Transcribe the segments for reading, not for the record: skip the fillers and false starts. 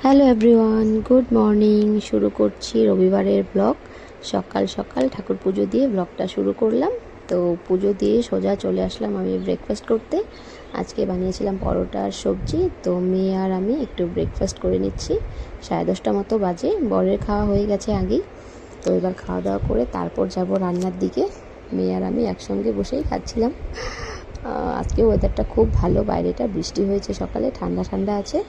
Hello everyone, good morning. শুরু করছি রবিবারের ব্লগ। সকাল সকাল ঠাকুর পুজো দিয়ে ব্লগটা শুরু করলাম। তো পুজো দিয়ে সোজা চলে আসলাম আমি ব্রেকফাস্ট করতে। আজকে বানিয়েছিলাম পরোটা আর সবজি। তো মেয়ে আর আমি একটু ব্রেকফাস্ট করে নিচ্ছি। 10:30 মতো বাজে, বরের খাওয়া হয়ে গেছে আগেই। তো এবার খাওয়া দাওয়া করে তারপর যাব রান্নার দিকে। মেয়ে আর আমি একসঙ্গে বসেই খাচ্ছিলাম। আজকে ওয়েদারটা খুব ভালো, বাইরেটা বৃষ্টি হয়েছে সকালে, ঠান্ডা ঠান্ডা আছে।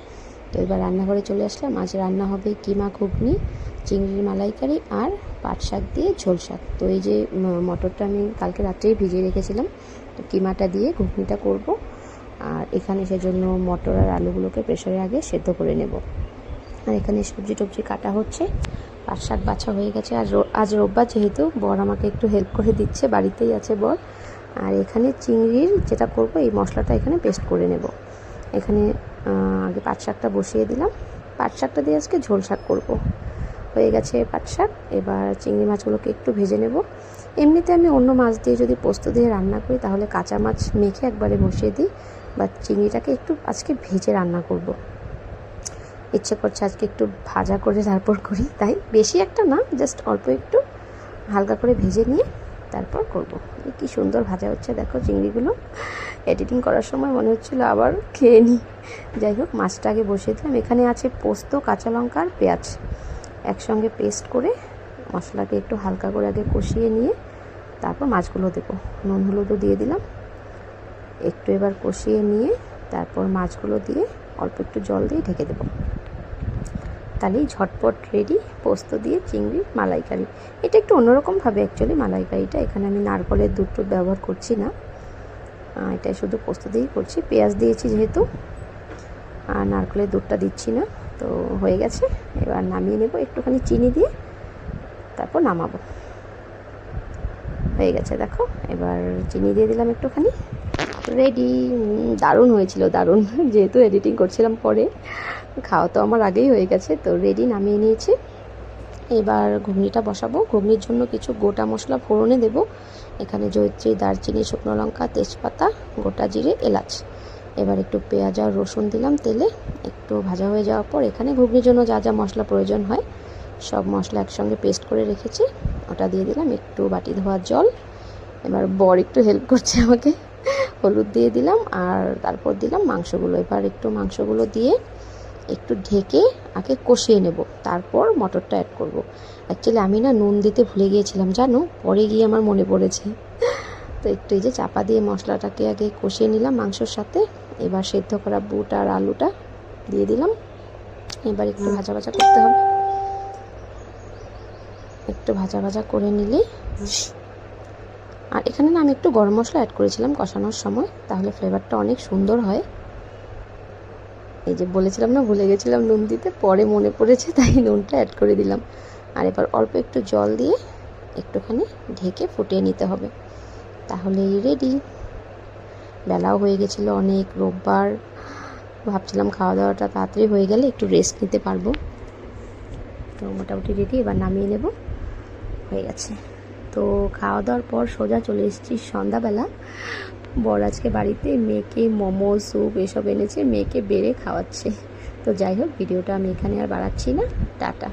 তো এবার রান্নাঘরে চলে আসলাম। আজ রান্না হবে কিমা ঘুগনি, চিংড়ির মালাইকারি আর পাট শাক দিয়ে ঝোল শাক। তো এই যে মটরটা আমি কালকে রাত্রেই ভিজিয়ে রেখেছিলাম, তো কিমাটা দিয়ে ঘুগনিটা করব। আর এখানে সেজন্য মটর আর আলুগুলোকে প্রেসারে আগে সেদ্ধ করে নেব। আর এখানে সবজি টবজি কাটা হচ্ছে, পাট শাক বাছা হয়ে গেছে। আজ রোববার যেহেতু বর আমাকে একটু হেল্প করে দিচ্ছে, বাড়িতেই আছে বর। আর এখানে চিংড়ির যেটা করব, এই মশলাটা এখানে পেস্ট করে নেব। এখানে আগে পাট শাকটা বসিয়ে দিলাম। পাট শাকটা দিয়ে আজকে ঝোল শাক করব। হয়ে গেছে পাট শাক। এবার চিংড়ি মাছগুলোকে একটু ভেজে নেব। এমনিতে আমি অন্য মাছ দিয়ে যদি পোস্ত দিয়ে রান্না করি তাহলে কাঁচা মাছ মেখে একবারে বসিয়ে দিই, বা চিংড়িটাকে একটু আজকে ভেজে রান্না করব। ইচ্ছে করছে আজকে একটু ভাজা করে তারপর করি, তাই বেশি একটা না, জাস্ট অল্প একটু হালকা করে ভেজে নিয়ে তারপর করব। কি সুন্দর ভাজা হচ্ছে দেখো চিংড়িগুলো। এডিটিং করার সময় মনে হচ্ছিলো আবার খেয়ে নিই। যাই হোক, মাছটা আগে বসিয়ে দিলাম। এখানে আছে পোস্ত, কাঁচা লঙ্কা আর পেঁয়াজ একসঙ্গে পেস্ট করে মশলাকে একটু হালকা করে আগে কষিয়ে নিয়ে তারপর মাছগুলো দেবো। নুন হলুদও দিয়ে দিলাম একটু। এবার কষিয়ে নিয়ে তারপর মাছগুলো দিয়ে অল্প একটু জল দিয়ে ঢেকে দেবো। তাহলেই ঝটপট রেডি পোস্ত দিয়ে চিংড়ির মালাইকারি। এটা একটু অন্যরকমভাবে অ্যাকচুয়ালি মালাইকারিটা, এখানে আমি নারকেলের দুধ ব্যবহার করছি না, এটা শুধু পোস্ত দিয়েই করছি। পেঁয়াজ দিয়েছি যেহেতু, আর নারকেলের দুধটা দিচ্ছি না। তো হয়ে গেছে, এবার নামিয়ে নেব একটুখানি চিনি দিয়ে, তারপর নামাবো। হয়ে গেছে দেখো, এবার চিনি দিয়ে দিলাম একটুখানি, রেডি। দারুণ হয়েছিল, দারুণ। যেহেতু এডিটিং করছিলাম পরে, খাওয়া তো আমার আগেই হয়ে গেছে। তো রেডি, নামিয়ে নিয়েছি। এবার ঘুগনিটা বসাবো। ঘুগনির জন্য কিছু গোটা মশলা ফোড়নে দেব। এখানে জয়িত্রী, দারচিনি, শুকনো লঙ্কা, তেজপাতা, গোটা জিরে, এলাচ। এবার একটু পেঁয়াজ আর রসুন দিলাম তেলে। একটু ভাজা হয়ে যাওয়ার পর এখানে ঘুগনির জন্য যা যা মশলা প্রয়োজন হয় সব মশলা একসঙ্গে পেস্ট করে রেখেছি, ওটা দিয়ে দিলাম। একটু বাটি ধোয়ার জল। এবার বর একটু হেল্প করছে আমাকে, হলুদ দিয়ে দিলাম আর তারপর দিলাম মাংসগুলো। এবার একটু মাংসগুলো দিয়ে একটু ঢেকে আগে কষিয়ে নেব, তারপর মটরটা অ্যাড করব। অ্যাকচুয়ালি আমি না নুন দিতে ভুলে গিয়েছিলাম জানো, পরে গিয়ে আমার মনে পড়েছে। তো একটু এই যে চাপা দিয়ে মশলাটাকে আগে কষিয়ে নিলাম মাংসর সাথে। এবার সেদ্ধ করা বুট আর আলুটা দিয়ে দিলাম। এবার একটু ভাজা ভাজা করতে হবে, একটু ভাজা ভাজা করে নিলেই। আর এখানে না আমি একটু গরম মশলা অ্যাড করেছিলাম কষানোর সময়, তাহলে ফ্লেভারটা অনেক সুন্দর হয়। এই যে বলেছিলাম না ভুলে গেছিলাম নুন দিতে, পরে মনে পড়েছে তাই নুনটা অ্যাড করে দিলাম। আর এবার অল্প একটু জল দিয়ে একটুখানি ঢেকে ফুটিয়ে নিতে হবে, তাহলেই রেডি। বেলাও হয়ে গেছিলো অনেক, রোববার। ভাবছিলাম খাওয়া দাওয়াটা তাড়াতাড়ি হয়ে গেলে একটু রেস্ট নিতে পারবো। তো মোটামুটি রেডি, এবার নামিয়ে নেব। হয়ে গেছে। তো খাওয়া দাওয়ার পর সোজা চলে এসেছি সন্ধ্যাবেলা। বর আজকে বাড়িতে মেয়েকে মোমো, স্যুপ এসব এনেছে, মেয়েকে বেড়ে খাওয়াচ্ছে। তো যাই হোক, ভিডিওটা আমি এখানে আর বাড়াচ্ছি না। টাটা।